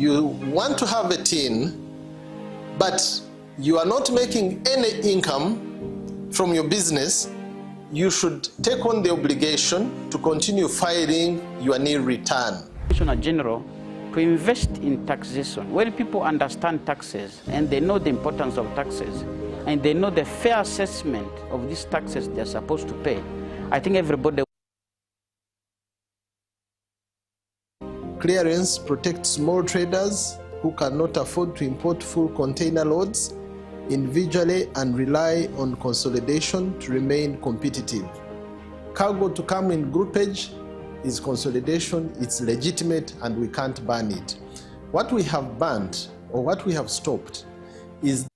you want to have a tin, but you are not making any income from your business, you should take on the obligation to continue filing your nil return. Commissioner General, to invest in taxation. When people understand taxes and they know the importance of taxes and they know the fair assessment of these taxes they're supposed to pay, I think everybody. Clearance protects small traders who cannot afford to import full container loads individually and rely on consolidation to remain competitive. Cargo to come in groupage is consolidation, it's legitimate, and we can't ban it. What we have banned, or what we have stopped, is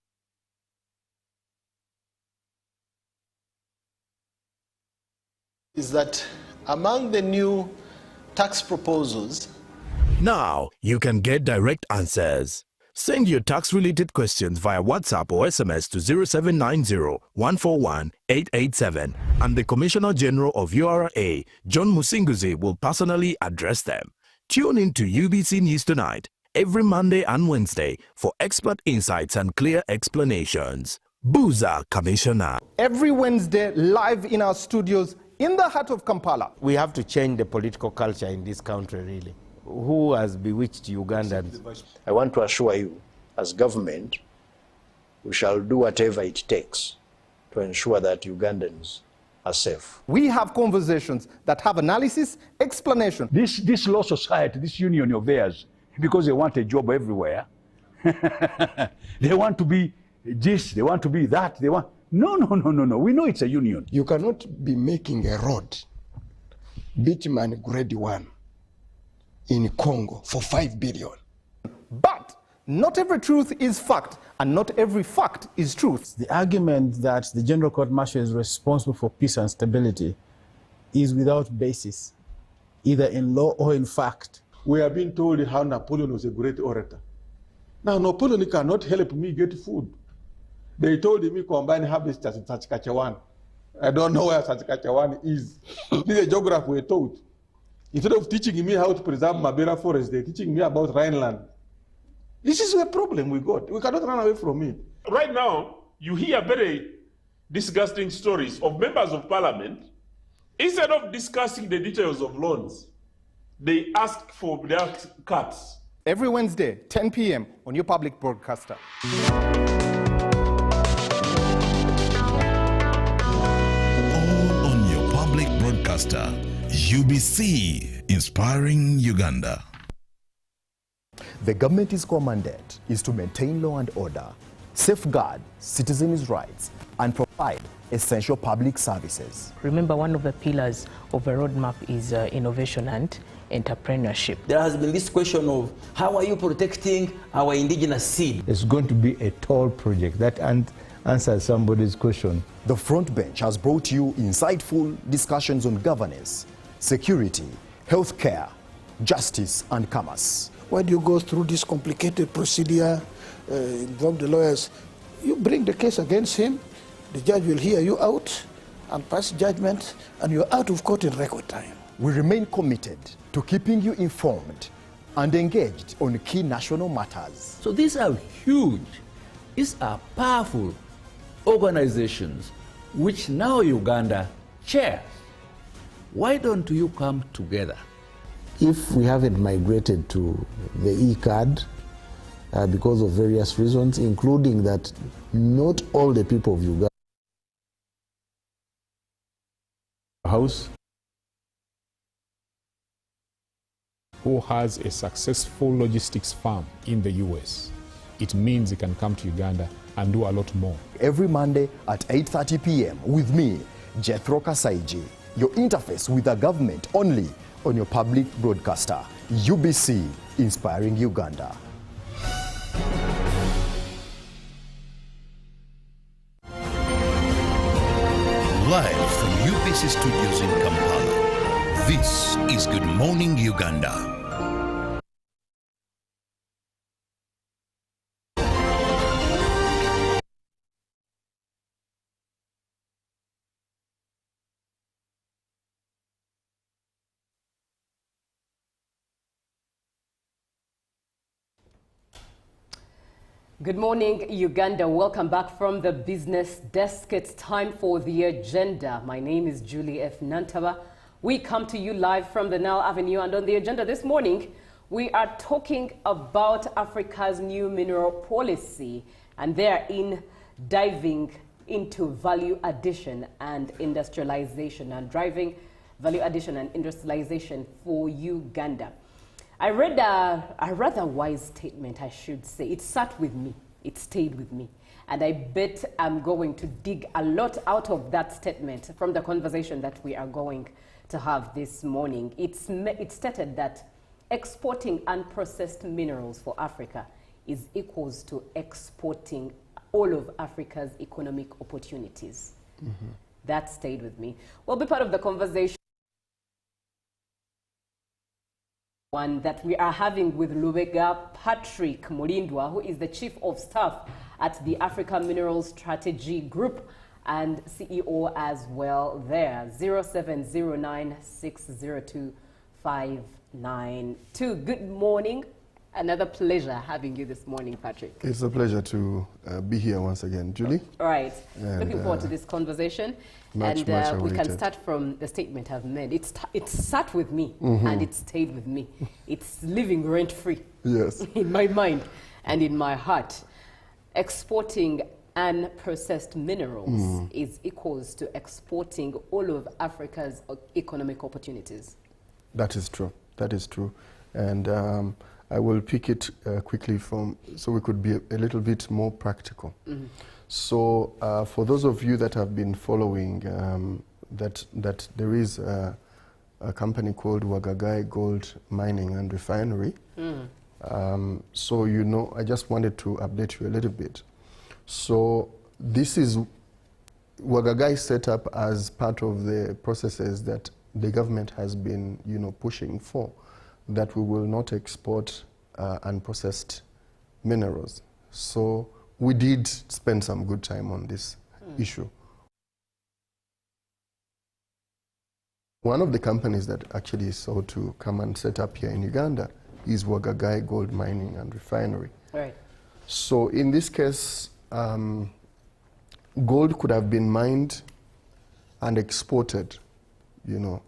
that among the new tax proposals, now you can get direct answers. Send your tax-related questions via WhatsApp or SMS to 0790-141-887 and the Commissioner General of URA, John Musinguzi, will personally address them. Tune in to UBC News Tonight every Monday and Wednesday for expert insights and clear explanations. Buza Commissioner. Every Wednesday, live in our studios in the heart of Kampala. We have to change the political culture in this country, really. Who has bewitched Ugandans? I want to assure you, as government, we shall do whatever it takes to ensure that Ugandans are safe. We have conversations that have analysis, explanation. This law society, this union of theirs, because they want a job everywhere, they want to be this, they want to be that, they want... No. We know it's a union. You cannot be making a road, bitumen grade 1, in Congo for 5 billion. But not every truth is fact, and not every fact is truth. The argument that the General Court Martial is responsible for peace and stability is without basis, either in law or in fact. We have been told how Napoleon was a great orator. Now, Napoleon cannot help me get food. They told me combine harvest in Saskatchewan. I don't know where Saskatchewan is. This is a geography we're taught. Instead of teaching me how to preserve Mabera forest, they're teaching me about Rhineland. This is a problem we got. We cannot run away from it. Right now, you hear very disgusting stories of members of parliament. Instead of discussing the details of loans, they ask for their cuts. Every Wednesday, 10 p.m. on your public broadcaster. All on your public broadcaster. UBC, inspiring Uganda. The government's mandate is to maintain law and order, safeguard citizens' rights, and provide essential public services. Remember, one of the pillars of a roadmap is innovation and entrepreneurship. There has been this question of how are you protecting our indigenous seed? It's going to be a tall project that answers somebody's question. The Front Bench has brought you insightful discussions on governance, security, healthcare, justice, and commerce. Why do you go through this complicated procedure, involve the lawyers? You bring the case against him, the judge will hear you out and pass judgment, and you're out of court in record time. We remain committed to keeping you informed and engaged on key national matters. So these are huge, these are powerful organizations which now Uganda chairs. Why don't you come together? If we haven't migrated to the e-card because of various reasons, including that not all the people of Uganda House who has a successful logistics firm in the US, it means he can come to Uganda and do a lot more. Every Monday at 8:30 p.m. with me, Jethro Kasaiji, your interface with the government only on your public broadcaster, UBC, inspiring Uganda. Live from UBC Studios in Kampala, this is Good Morning Uganda. Good morning, Uganda. Welcome back from the business desk. It's time for the agenda. My name is Julie F. Nantaba. We come to you live from the Nile Avenue, and on the agenda this morning, we are talking about Africa's new mineral policy, and therein diving into value addition and industrialization, and driving value addition and industrialization for Uganda. I read a rather wise statement, I should say. It sat with me, it stayed with me, and I bet I'm going to dig a lot out of that statement from the conversation that we are going to have this morning. It stated that exporting unprocessed minerals for Africa is equals to exporting all of Africa's economic opportunities. Mm-hmm. That stayed with me. We'll be part of the conversation one that we are having with Lubega Patrick Mulindwa, who is the Chief of Staff at the Africa Minerals Strategy Group and CEO as well there. 0709602592. Good morning. Another pleasure having you this morning, Patrick. It's a pleasure to be here once again, Julie. All right. And, looking forward to this conversation. Much We can start from the statement I've made. It sat with me, mm-hmm. and it stayed with me. It's living rent-free. Yes. In my mind and in my heart. Exporting unprocessed minerals is equals to exporting all of Africa's economic opportunities. That is true. That is true. And I will pick it quickly so we could be a little bit more practical. Mm-hmm. So for those of you that have been following that there is a company called Wagagai Gold Mining and Refinery. So you know, I just wanted to update you a little bit. So this is Wagagai set up as part of the processes that the government has been, you know, pushing for, that we will not export unprocessed minerals. So we did spend some good time on this issue. One of the companies that actually sought to come and set up here in Uganda is Wagagai Gold Mining and Refinery. Right. So in this case, gold could have been mined and exported, you know,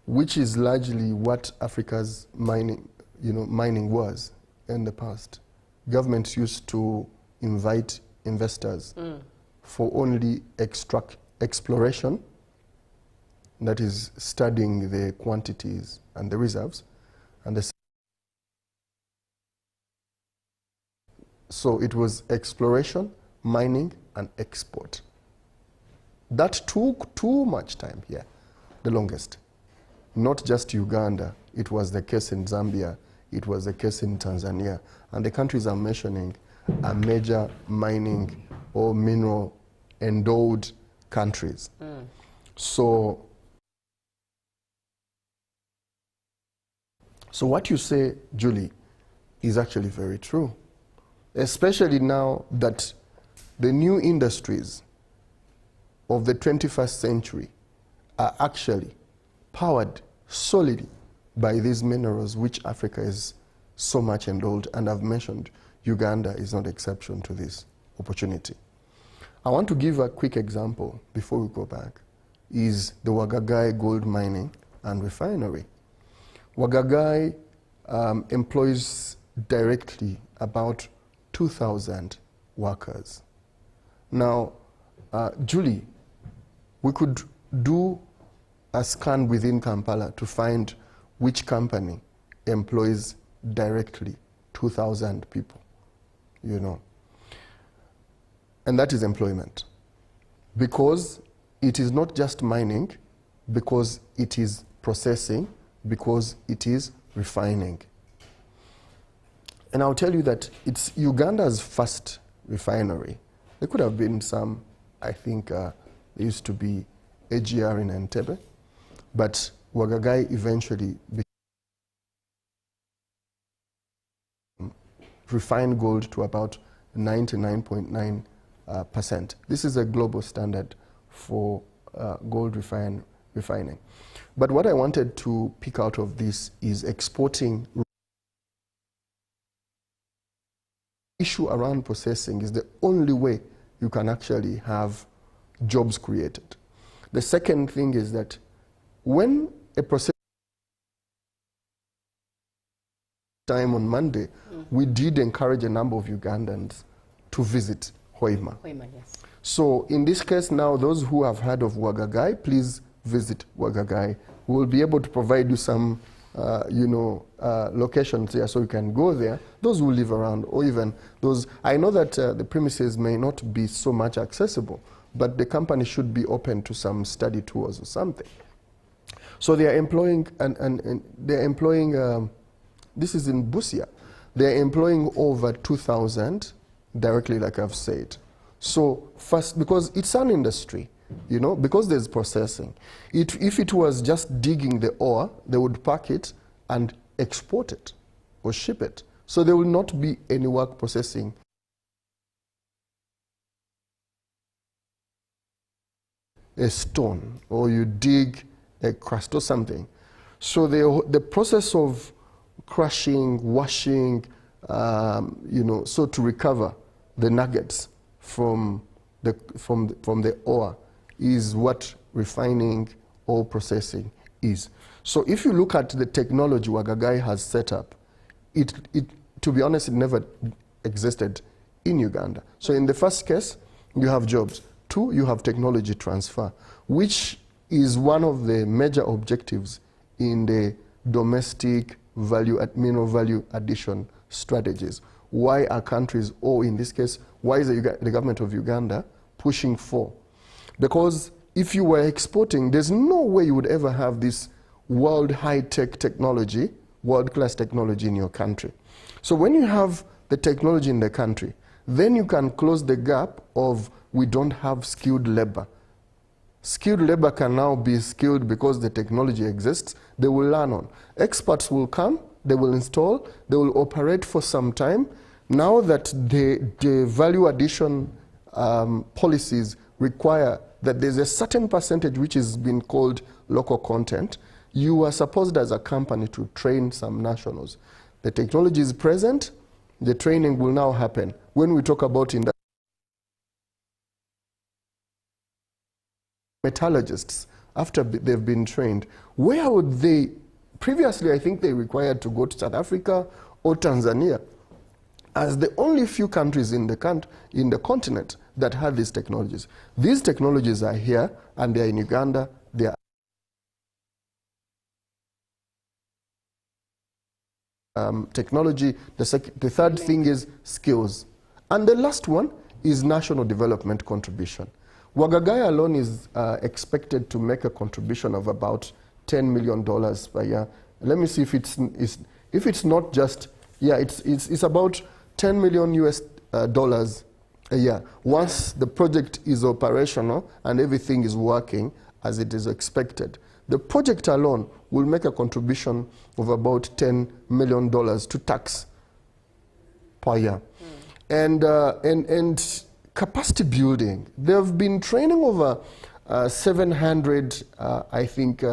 which is largely what Africa's mining was in the past. Governments used to invite investors for only exploration, that is studying the quantities and the reserves, and so it was exploration, mining, and export. That took too much time here, the longest. Not just Uganda, it was the case in Zambia, it was the case in Tanzania, and the countries I'm mentioning are major mining or mineral endowed countries. So what you say, Julie, is actually very true, especially now that the new industries of the 21st century are actually powered solely by these minerals, which Africa is so much endowed, and I've mentioned Uganda is not exception to this opportunity. I want to give a quick example before we go back, is the Wagagai Gold Mining and Refinery. Wagagai employs directly about 2,000 workers. Now, Julie, we could do a scan within Kampala to find which company employs directly 2,000 people, you know. And that is employment. Because it is not just mining, because it is processing, because it is refining. And I'll tell you that it's Uganda's first refinery. There could have been some, I think there used to be AGR in Entebbe, but Wagagai eventually refined gold to about 99.9%. This is a global standard for gold refining. But what I wanted to pick out of this is exporting issue around processing is the only way you can actually have jobs created. The second thing is that when a process time on Monday, we did encourage a number of Ugandans to visit Hoima. Hoima, yes. So in this case now, those who have heard of Wagagai, please visit Wagagai. We will be able to provide you some locations there so you can go there. Those who live around, or even those, I know that the premises may not be so much accessible, but the company should be open to some study tours or something. So they are employing, and they're employing, this is in Busia, they're employing over 2,000 directly, like I've said. So first, because it's an industry, you know, because there's processing. If it was just digging the ore, they would pack it and export it or ship it. So there will not be any work processing. A stone, or you dig a crust or something. So the process of crushing, washing, so to recover the nuggets from the ore is what refining or processing is. So if you look at the technology Wagagai has set up, to be honest, it never existed in Uganda. So in the first case, you have jobs. Two, you have technology transfer, which is one of the major objectives in the domestic mineral value addition strategies. Why are countries, or in this case, why is the government of Uganda pushing for? Because if you were exporting, there's no way you would ever have this world high-tech technology, world-class technology in your country. So when you have the technology in the country, then you can close the gap of we don't have skilled labor. Skilled labor can now be skilled because the technology exists. They will learn on. Experts will come, they will install, they will operate for some time. Now that the value addition policies require that there's a certain percentage which is being called local content, you are supposed as a company to train some nationals. The technology is present, the training will now happen. When we talk about metallurgists, after they've been trained, where would they, previously I think they required to go to South Africa or Tanzania as the only few countries in the continent that had these technologies. These technologies are here and they're in Uganda. They are technology. The third thing is skills. And the last one is national development contribution. Wagagai alone is expected to make a contribution of about $10 million per year. Let me see if it's not just, yeah, it's about $10 million US dollars a year. Once the project is operational and everything is working as it is expected, the project alone will make a contribution of about $10 million to tax per year. And capacity building. They've been training over 700, I think,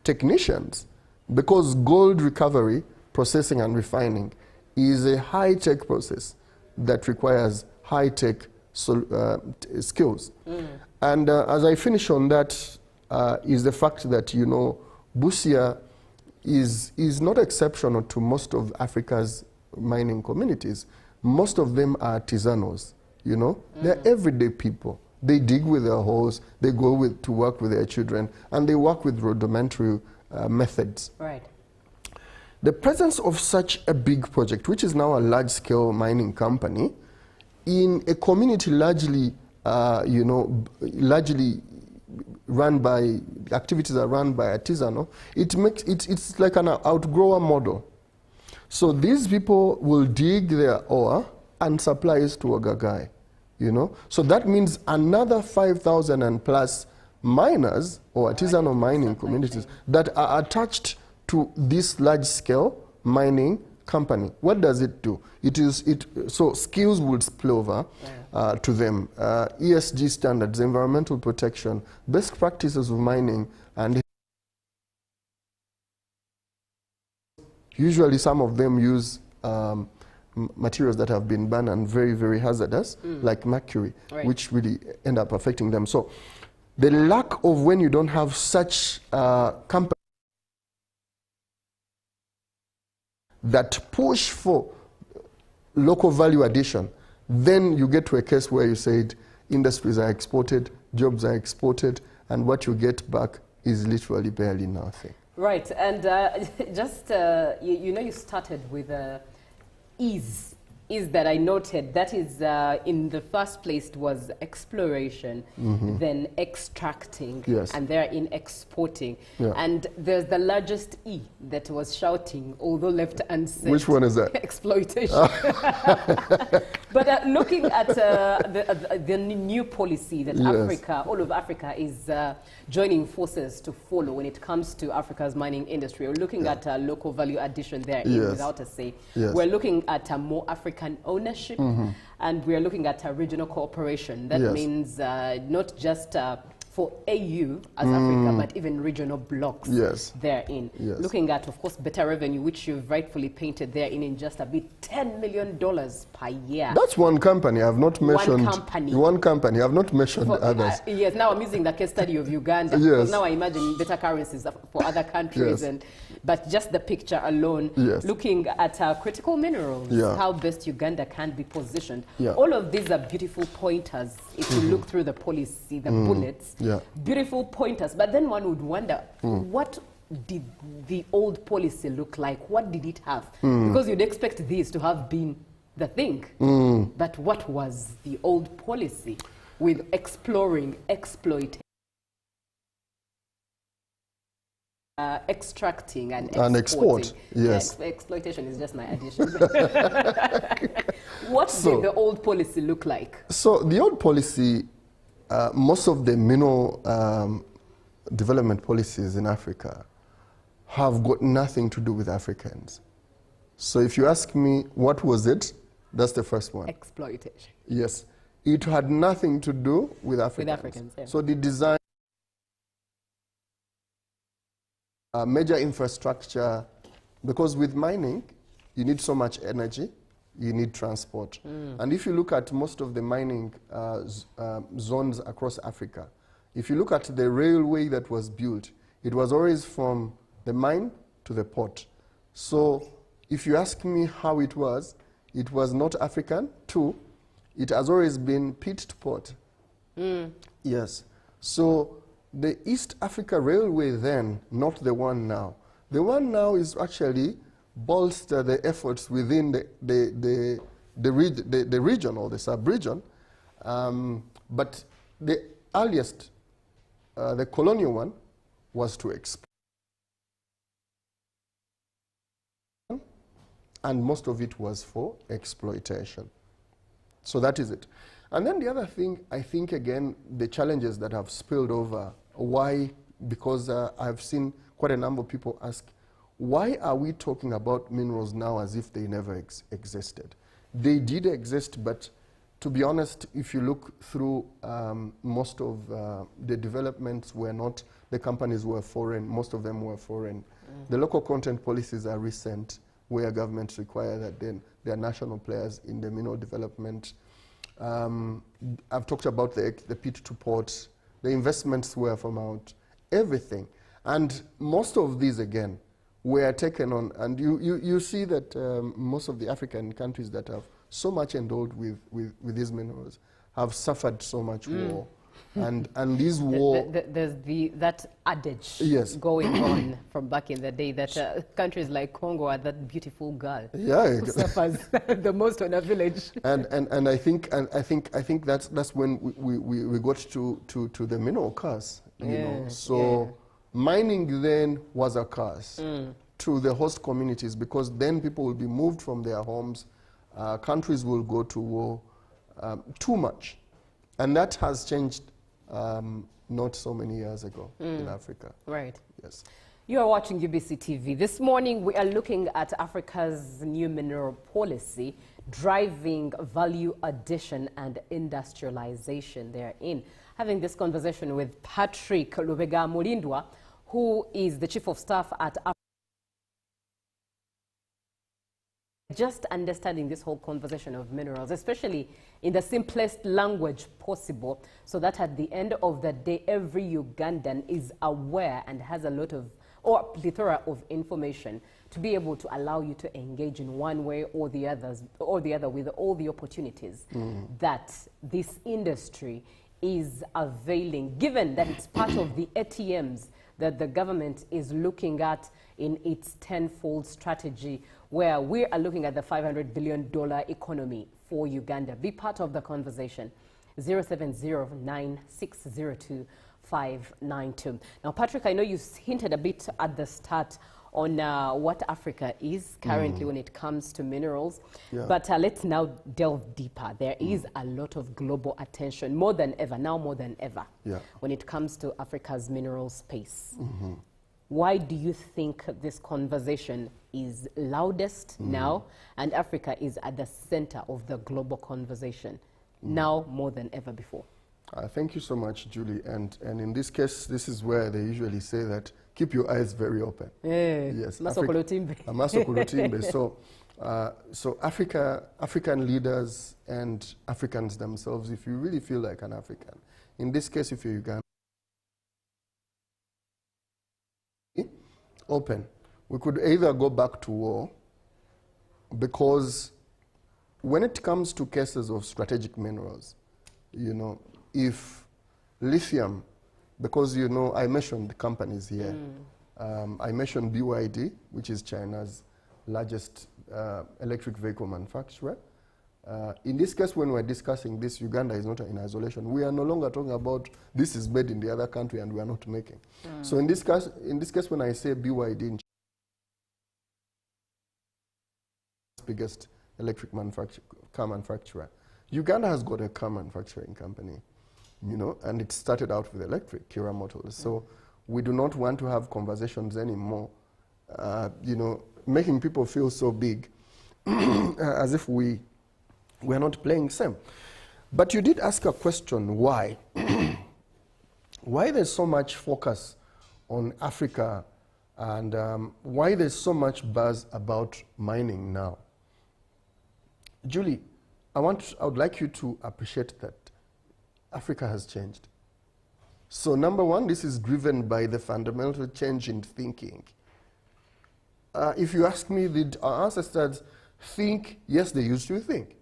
technicians, because gold recovery, processing and refining is a high-tech process that requires high-tech skills. And as I finish on that, is the fact that, you know, Busia is not exceptional to most of Africa's mining communities. Most of them are artisanals. You know, they're everyday people. They dig with their hoes, they go to work with their children, and they work with rudimentary methods. Right. The presence of such a big project, which is now a large-scale mining company, in a community largely, largely run by, activities are run by artisanal, it's like an outgrower model. So these people will dig their ore and supply it to Wagagai. You know, so that means another 5,000 and plus miners or artisanal mining communities that are attached to this large-scale mining company. What does it do? So skills would spill over to them. ESG standards, environmental protection, best practices of mining, and usually some of them use materials that have been banned and very, very hazardous, like mercury, which really end up affecting them. So the lack of when you don't have such companies that push for local value addition, then you get to a case where you said industries are exported, jobs are exported, and what you get back is literally barely nothing. Right, and just, you know, you started with ease that I noted. That is, in the first place, it was exploration, then extracting, and therein exporting. And there's the largest E that was shouting, although left unsaid. Which one is that? Exploitation. But looking at the new policy that Africa, all of Africa, is joining forces to follow when it comes to Africa's mining industry. We're looking at local value addition there without a say. We're looking at more African ownership, and we're looking at regional cooperation. That means not just for AU as Africa, but even regional blocks therein. Looking at, of course, better revenue, which you've rightfully painted therein in just a bit, $10 million per year. That's one company. I've not mentioned one company. I've not mentioned others. Yes, now I'm using the case study of Uganda. Because now I imagine better currencies for other countries, but just the picture alone, looking at critical minerals, how best Uganda can be positioned. All of these are beautiful pointers if you look through the policy, the bullets. Beautiful pointers, but then one would wonder, what did the old policy look like? What did it have? Because you'd expect this to have been the thing. But what was the old policy with exploring, exploiting, extracting and export? Exploitation is just my addition. What did the old policy look like? So the old policy, most of the mineral development policies in Africa have got nothing to do with Africans. So if you ask me, what was it? That's the first one. Exploitation. Yes. It had nothing to do with Africans. With Africans, So the design, major infrastructure, because with mining, you need so much energy, you need transport. And if you look at most of the mining zones across Africa, if you look at the railway that was built, it was always from the mine to the port. So if you ask me how it was not African. Two, it has always been pit to port. Yes. So the East Africa Railway then, not the one now. The one now is actually bolster the efforts within the region or the sub-region. But the earliest, the colonial one, was to export. And most of it was for exploitation. So that is it. And then the other thing, I think, again, the challenges that have spilled over. Why? Because I've seen quite a number of people ask, why are we talking about minerals now as if they never existed? They did exist, but to be honest, if you look through most of the developments were not, the companies were foreign, most of them were foreign. The local content policies are recent, where governments require that then they are national players in the mineral development. I've talked about the pit to port, the investments were from out, everything. And most of these, again, were taken on, and you see that most of the African countries that have so much endowed with these minerals have suffered so much war. And these war... There's that adage going on from back in the day that countries like Congo are that beautiful girl who suffers the most on a village. And I think that's when we got to the mineral curse. You know? So mining then was a curse to the host communities, because then people will be moved from their homes, countries will go to war, too much. And that has changed not so many years ago in Africa. Right. Yes. You are watching UBC TV. This morning we are looking at Africa's new mineral policy, driving value addition and industrialization therein. Having this conversation with Patrick Lubega Mulindwa, who is the Chief of Staff at just understanding this whole conversation of minerals, especially in the simplest language possible, so that at the end of the day, every Ugandan is aware and has a lot of, or plethora of information to be able to allow you to engage in one way or the other with all the opportunities that this industry is availing, given that it's part of the ATMs that the government is looking at in its tenfold strategy, where we are looking at the $500 billion economy for Uganda. Be part of the conversation. 0709602 Now, Patrick, I know you hinted a bit at the start on what Africa is currently when it comes to minerals. Yeah. But let's now delve deeper. There is a lot of global attention, more than ever, now more than ever, when it comes to Africa's mineral space. Why do you think this conversation is loudest now, and Africa is at the center of the global conversation now more than ever before? Thank you so much, Julie. And in this case, this is where they usually say that keep your eyes very open. Yes, Masokolotimbe. So African leaders and Africans themselves, if you really feel like an African, in this case, if you're Uganda, open. We could either go back to war, because when it comes to cases of strategic minerals, you know, if lithium, because, you know, I mentioned the companies here. I mentioned BYD, which is China's largest electric vehicle manufacturer. In this case, when we're discussing this, Uganda is not in isolation. We are no longer talking about this is made in the other country and we are not making. So in this case, when I say BYD, biggest electric car manufacturer, Uganda has got a car manufacturing company, you know, and it started out with electric, Kira Motors. So we do not want to have conversations anymore, you know, making people feel so big as if we're not playing same. But you did ask a question, why? Why there's so much focus on Africa, and why there's so much buzz about mining now? Julie, I would like you to appreciate that Africa has changed. So number one, this is driven by the fundamental change in thinking. If you ask me, did our ancestors think? Yes, they used to think.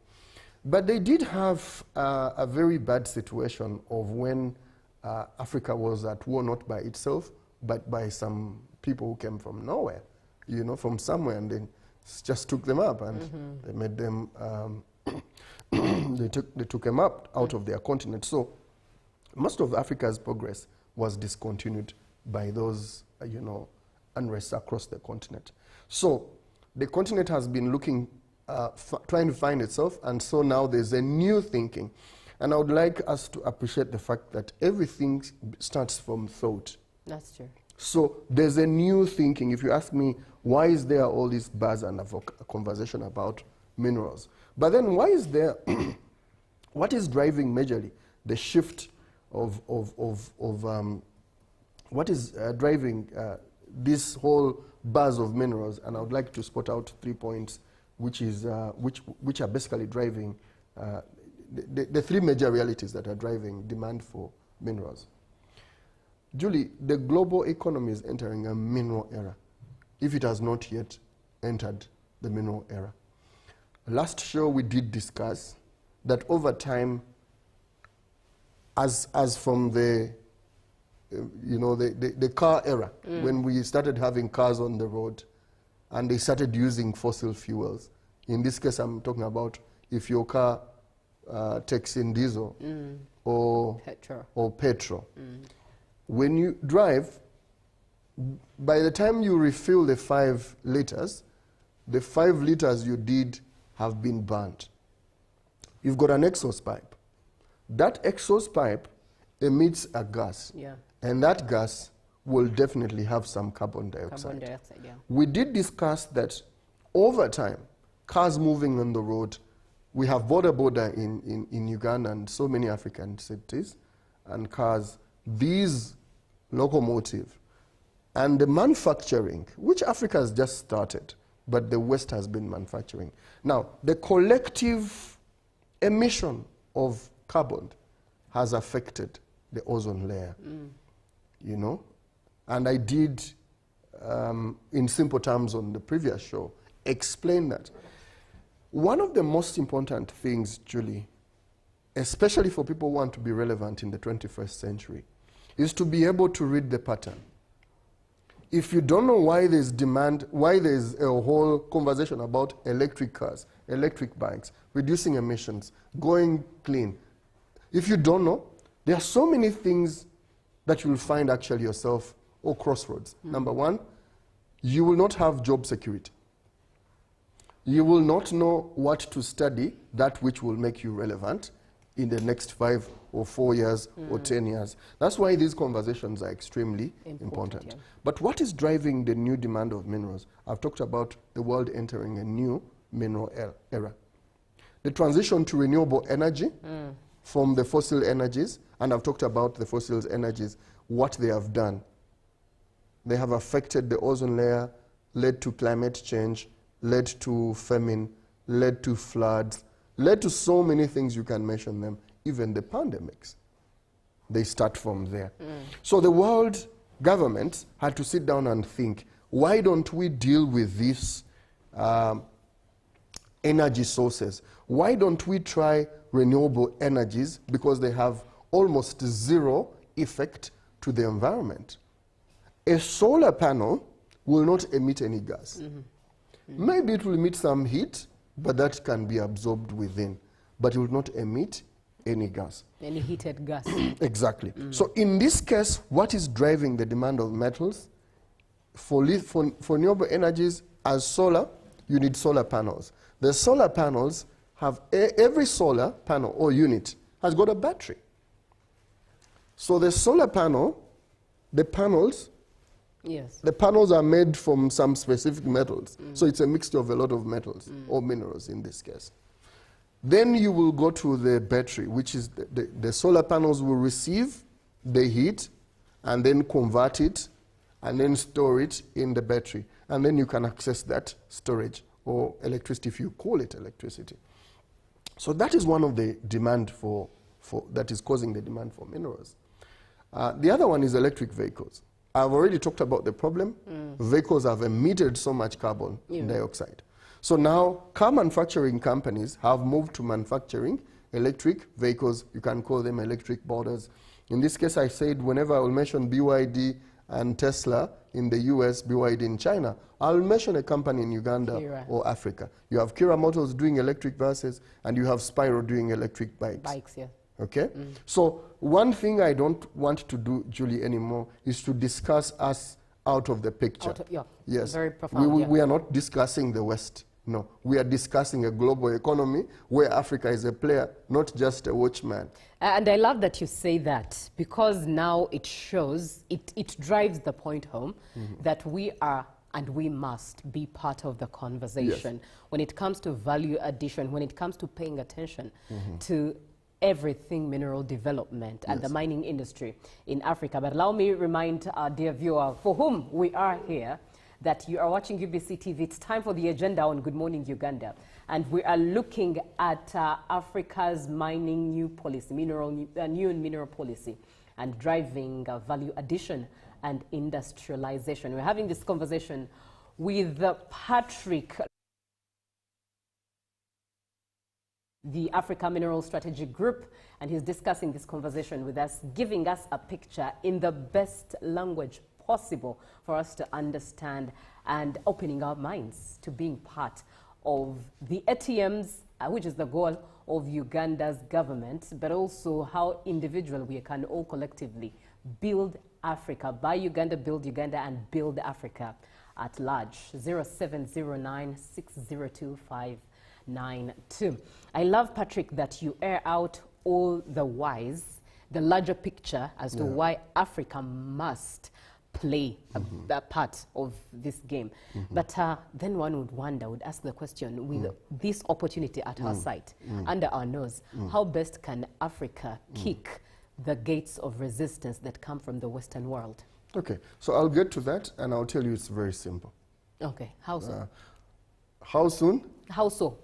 But they did have a very bad situation of when Africa was at war, not by itself, but by some people who came from nowhere, you know, from somewhere, and then just took them up, and they made them, they took them up out of their continent. So most of Africa's progress was discontinued by those, you know, unrest across the continent. So the continent has been looking, trying to find itself, and so now there's a new thinking. And I would like us to appreciate the fact that everything starts from thought. That's true. So there's a new thinking. If you ask me, why is there all this buzz and a conversation about minerals? But then why is there, what is driving majorly the shift of what is driving this whole buzz of minerals? And I would like to spot out 3 points which are basically driving the three major realities that are driving demand for minerals. Julie, the global economy is entering a mineral era, if it has not yet entered the mineral era. Last show we did discuss that over time, as from the, you know, the car era, when we started having cars on the road and they started using fossil fuels. In this case, I'm talking about if your car takes in diesel or petrol. When you drive, by the time you refill the 5 liters, the 5 liters you did have been burnt. You've got an exhaust pipe. That exhaust pipe emits a gas, and that gas will definitely have some carbon dioxide. We did discuss that over time, cars moving on the road, we have border in Uganda and so many African cities, and cars, these locomotive and the manufacturing, which Africa has just started, but the West has been manufacturing. Now, the collective emission of carbon has affected the ozone layer, you know? And I did, in simple terms on the previous show, explain that. One of the most important things, Julie, especially for people who want to be relevant in the 21st century, is to be able to read the pattern. If you don't know why there's demand, why there's a whole conversation about electric cars, electric bikes, reducing emissions, going clean, if you don't know, there are so many things that you will find actually yourself or crossroads. Number one, you will not have job security. You will not know what to study, that which will make you relevant in the next 5 or 4 years or 10 years. That's why these conversations are extremely important. Yeah. But what is driving the new demand of minerals? I've talked about the world entering a new mineral era. The transition to renewable energy from the fossil energies, and I've talked about the fossil energies, what they have done. They have affected the ozone layer, led to climate change, led to famine, led to floods, led to so many things you can mention them, even the pandemics. They start from there. So the world government had to sit down and think, why don't we deal with these energy sources? Why don't we try renewable energies, because they have almost zero effect to the environment? A solar panel will not emit any gas. Maybe it will emit some heat, but that can be absorbed within. But it will not emit any gas. Any heated gas. Exactly. So in this case, what is driving the demand of metals? For renewable energies, as solar, you need solar panels. The solar panels have, every solar panel or unit has got a battery. So the solar panel, the panels are made from some specific metals. So it's a mixture of a lot of metals or minerals in this case. Then you will go to the battery, which is the solar panels will receive the heat and then convert it and then store it in the battery. And then you can access that storage or electricity, if you call it electricity. So that is one of the demand that is causing the demand for minerals. The other one is electric vehicles. I've already talked about the problem. Vehicles have emitted so much carbon dioxide. So now car manufacturing companies have moved to manufacturing electric vehicles. You can call them electric borders. In this case, I said whenever I will mention BYD and Tesla in the US, BYD in China, I'll mention a company in Uganda or Africa. You have Kira Motors doing electric buses, and you have Spyro doing electric bikes. Okay? So one thing I don't want to do, Julie, anymore is to discuss us out of the picture. Yes. Very profound. We are not discussing the West. No, we are discussing a global economy where Africa is a player, not just a watchman. And I love that you say that, because now it shows, it drives the point home that we are and we must be part of the conversation when it comes to value addition, when it comes to paying attention to everything mineral development and the mining industry in Africa. But allow me to remind our dear viewer for whom we are here that you are watching UBC TV. It's time for the agenda on Good Morning Uganda. And we are looking at Africa's mining new policy, new mineral policy, and driving value addition and industrialization. We're having this conversation with Patrick, the Africa Mineral Strategy Group, and he's discussing this conversation with us, giving us a picture in the best language possible for us to understand and opening our minds to being part of the ATMs, which is the goal of Uganda's government, but also how individually we can all collectively build Africa, buy Uganda, build Uganda, and build Africa at large. 0709-602-592. I love, Patrick, that you air out all the whys, the larger picture as to why Africa must play a part of this game. But then one would wonder, would ask the question, with this opportunity at our side, under our nose, how best can Africa kick the gates of resistance that come from the Western world? Okay, so I'll get to that, and I'll tell you it's very simple. Okay, how so? How soon? How so?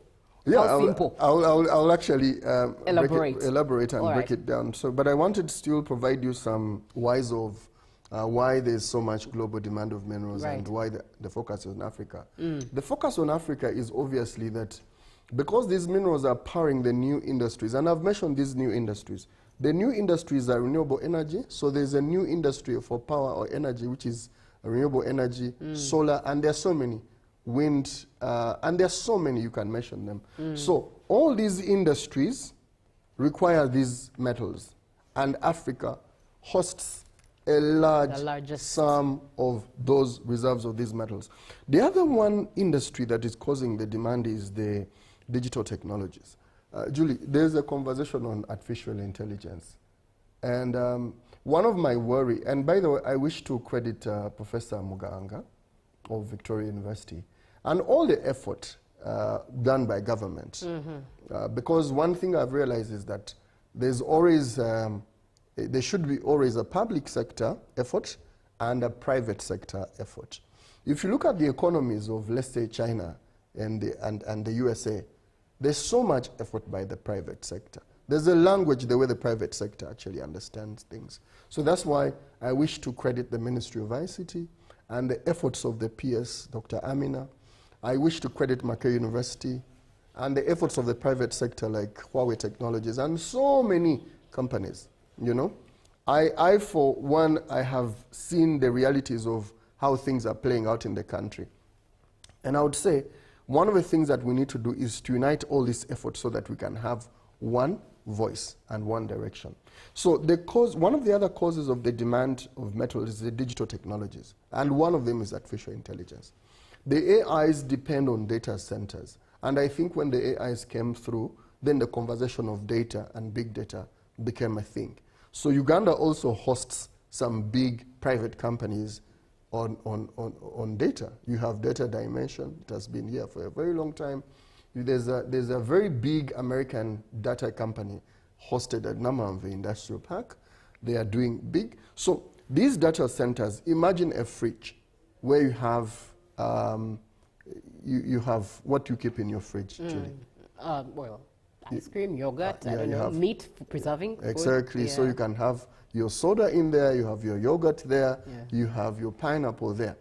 Yeah, How simple? I'll actually elaborate and break it down. So, but I wanted to still provide you some whys of why there's so much global demand of minerals and why the focus on Africa. The focus on Africa is obviously that because these minerals are powering the new industries, and I've mentioned these new industries. The new industries are renewable energy, so there's a new industry for power or energy, which is renewable energy, solar, and there are so many. Wind, and there are so many, you can mention them. So all these industries require these metals, and Africa hosts a large sum of those reserves of these metals. The other one industry that is causing the demand is the digital technologies. Julie, there's a conversation on artificial intelligence. And one of my worry, and by the way, I wish to credit Professor Muganga of Victoria University and all the effort done by government. Because one thing I've realized is that there's always, there should be always a public sector effort and a private sector effort. If you look at the economies of, let's say, China and the USA, there's so much effort by the private sector. There's a language the way the private sector actually understands things. So that's why I wish to credit the Ministry of ICT and the efforts of the PS, Dr. Amina. I wish to credit Mackay University and the efforts of the private sector like Huawei Technologies and so many companies, you know. I for one, I have seen the realities of how things are playing out in the country. And I would say one of the things that we need to do is to unite all these efforts so that we can have one voice and one direction. So one of the other causes of the demand of metals is the digital technologies, and one of them is artificial intelligence. The AIs depend on data centers, and I think when the AIs came through, then the conversation of data and big data became a thing. So Uganda also hosts some big private companies on data. You have Data Dimension, it has been here for a very long time. There's a very big American data company hosted at Namamve Industrial Park. They are doing big. So these data centers, imagine a fridge where you have you have what you keep in your fridge, Julie. Well, ice cream, yogurt, I don't know, meat for preserving. Exactly, so you can have your soda in there, you have your yogurt there, you have your pineapple there.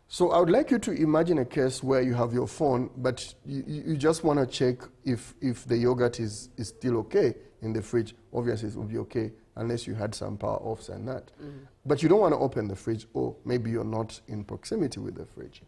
So I would like you to imagine a case where you have your phone, but you just want to check if the yogurt is still okay in the fridge. Obviously, it will be okay unless you had some power offs and that. But you don't want to open the fridge, or maybe you're not in proximity with the fridge.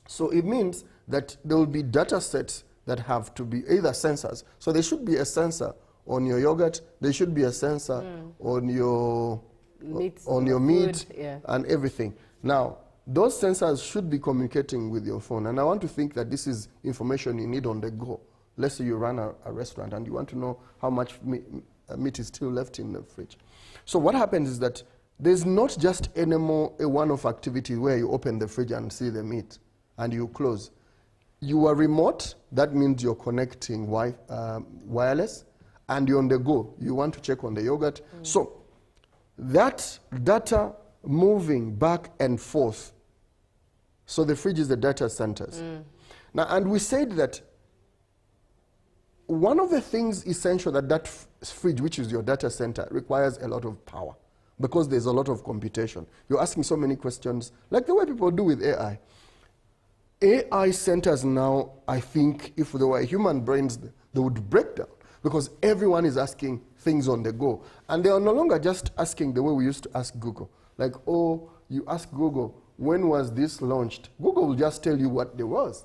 So it means that there will be data sets that have to be either sensors. So there should be a sensor on your yogurt, there should be a sensor on your meat and everything. Now, those sensors should be communicating with your phone. And I want to think that this is information you need on the go. Let's say you run a restaurant and you want to know how much meat is still left in the fridge. So what happens is that there's not just anymore a one-off activity where you open the fridge and see the meat and you close. You are remote, that means you're connecting wireless, and you're on the go. You want to check on the yogurt. So that data moving back and forth. So the fridge is the data centers. Now, and we said that one of the things essential that fridge, which is your data center, requires a lot of power because there's a lot of computation. You're asking so many questions, like the way people do with AI. AI centers now, I think, if there were human brains, they would break down because everyone is asking things on the go. And they are no longer just asking the way we used to ask Google. Like, oh, you ask Google, when was this launched? Google will just tell you what there was.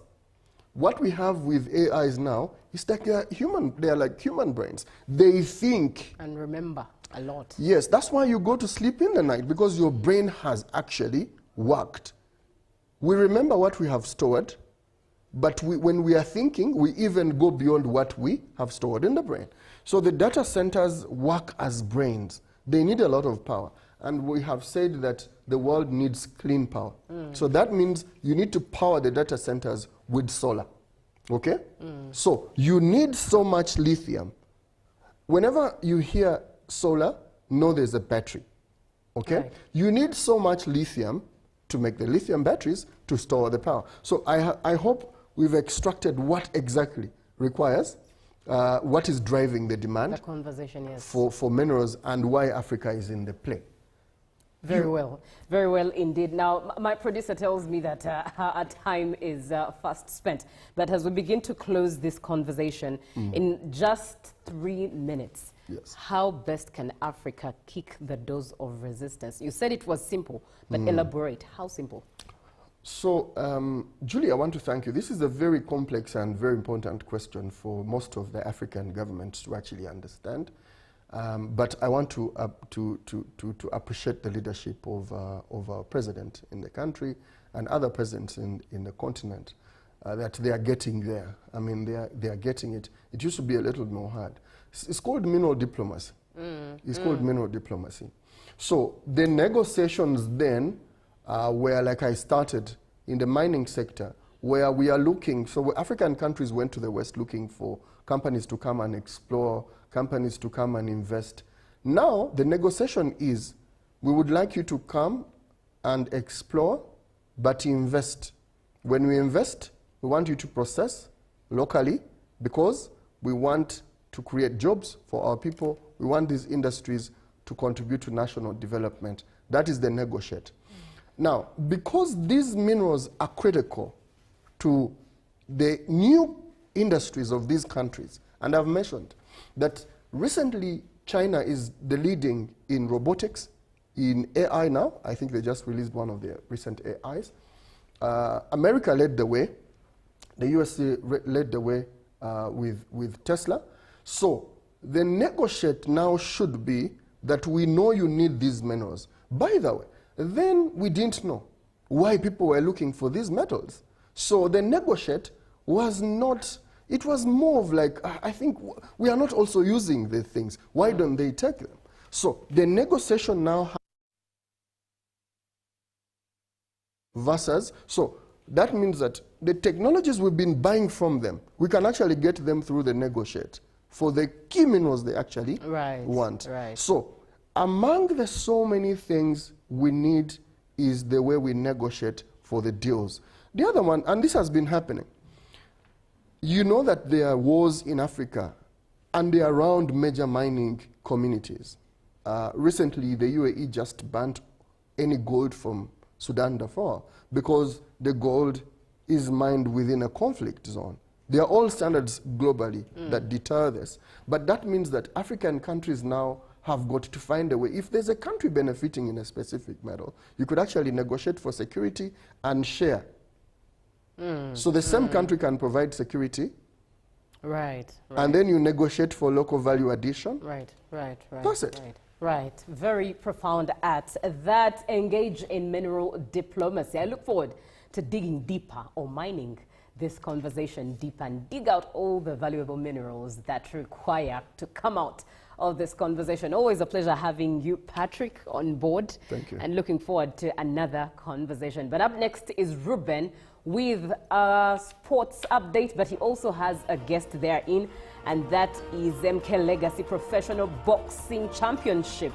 What we have with AIs now is that they are like human brains. They think. And remember a lot. Yes, that's why you go to sleep in the night, because your brain has actually worked. We remember what we have stored, but when we are thinking, we even go beyond what we have stored in the brain. So the data centers work as brains. They need a lot of power. And we have said that the world needs clean power. So that means you need to power the data centers with solar. Okay? So you need so much lithium. Whenever you hear solar, know there's a battery. Okay? Right. You need so much lithium to make the lithium batteries to store the power. So I hope we've extracted what exactly requires, what is driving the demand The conversation, yes. for minerals and why Africa is in the play. Very well indeed. Now, my producer tells me that our time is fast spent. But as we begin to close this conversation, in just 3 minutes, how best can Africa kick the doors of resistance? You said it was simple, but elaborate. How simple? So, Julie, I want to thank you. This is a very complex and very important question for most of the African governments to actually understand. But I want to appreciate the leadership of our president in the country and other presidents in the continent, that they are getting there. I mean, they are getting it. It used to be a little more hard. It's called mineral diplomacy. It's called mineral diplomacy. So the negotiations then were, like I started, in the mining sector, where we are looking, so African countries went to the West looking for companies to come and explore, companies to come and invest. Now, the negotiation is, we would like you to come and explore, but invest. When we invest, we want you to process locally because we want to create jobs for our people. We want these industries to contribute to national development. That is the negotiate. Now, because these minerals are critical to the new industries of these countries, and I've mentioned that recently China is the leading in robotics, in AI now. I think they just released one of their recent AIs. America led the way. The USA led the way with Tesla. So the negotiate now should be that we know you need these minerals. By the way, then we didn't know why people were looking for these metals. So the negotiate was not, it was more of like, I think we are not also using the things. Why don't they take them? So the negotiation now versus, so that means that the technologies we've been buying from them, we can actually get them through the negotiate for the key minerals they actually want. So among the so many things we need is the way we negotiate for the deals. The other one, and this has been happening, you know that there are wars in Africa and they are around major mining communities. Recently, the UAE just banned any gold from Sudan Darfur because the gold is mined within a conflict zone. There are all standards globally that deter this. But that means that African countries now have got to find a way. If there's a country benefiting in a specific metal, you could actually negotiate for security and share. So the same country can provide security. And then you negotiate for local value addition. That's it. Right, very profound acts that engage in mineral diplomacy. I look forward to digging deeper or mining this conversation deeper and dig out all the valuable minerals that require to come out of this conversation. Always a pleasure having you, Patrick, on board. Thank you. And looking forward to another conversation. But up next is Ruben with a sports update, but he also has a guest therein, and that is MK Legacy Professional Boxing Championship.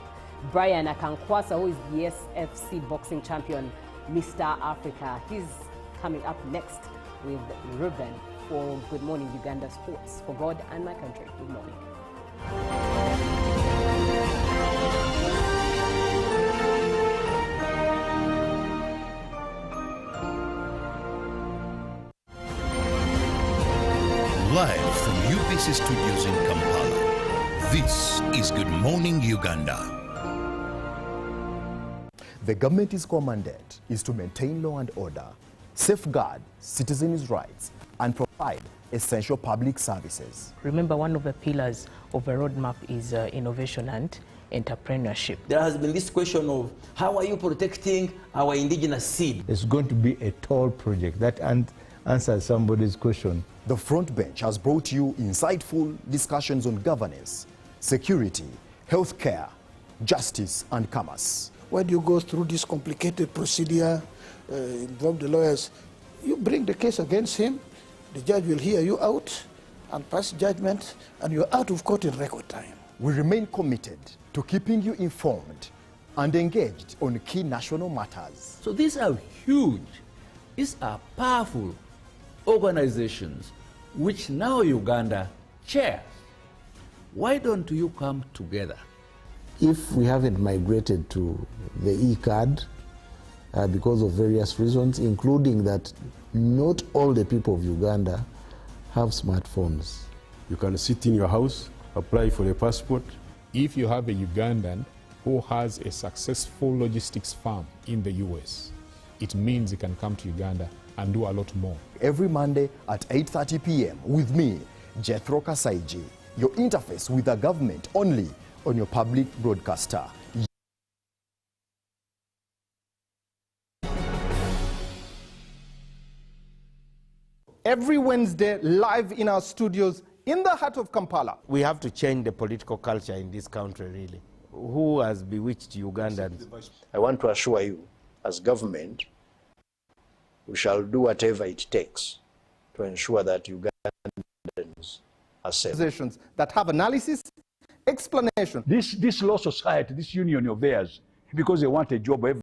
Brian Akankwasa, who is the SFC boxing champion, Mr. Africa. He's coming up next with Ruben for Good Morning Uganda Sports. For God and my country, good morning. Live from UBC Studios in Kampala, this is Good Morning Uganda. The government's core mandate is to maintain law and order, safeguard citizens' rights, and provide essential public services. Remember, one of the pillars of a roadmap is innovation and entrepreneurship. There has been this question of how are you protecting our indigenous seed? It's going to be a tall project. That answers somebody's question. The Front Bench has brought you insightful discussions on governance, security, healthcare, justice, and commerce. When you go through this complicated procedure, involve the lawyers, you bring the case against him, the judge will hear you out and pass judgment, and you're out of court in record time. We remain committed to keeping you informed and engaged on key national matters. So these are huge, these are powerful organizations which now Uganda chairs. Why don't you come together? If we haven't migrated to the e-card because of various reasons, including that not all the people of Uganda have smartphones. You can sit in your house, apply for a passport. If you have a Ugandan who has a successful logistics firm in the US, it means he can come to Uganda and do a lot more. Every Monday at 8:30 p.m. with me, Jethro Kasaiji, your interface with the government only on your public broadcaster. Every Wednesday, live in our studios in the heart of Kampala. We have to change the political culture in this country, really. Who has bewitched Ugandans? I want to assure you, as government, we shall do whatever it takes to ensure that Ugandans are safe. Organizations that have analysis, explanation. This law society, this union of theirs, because they want a job every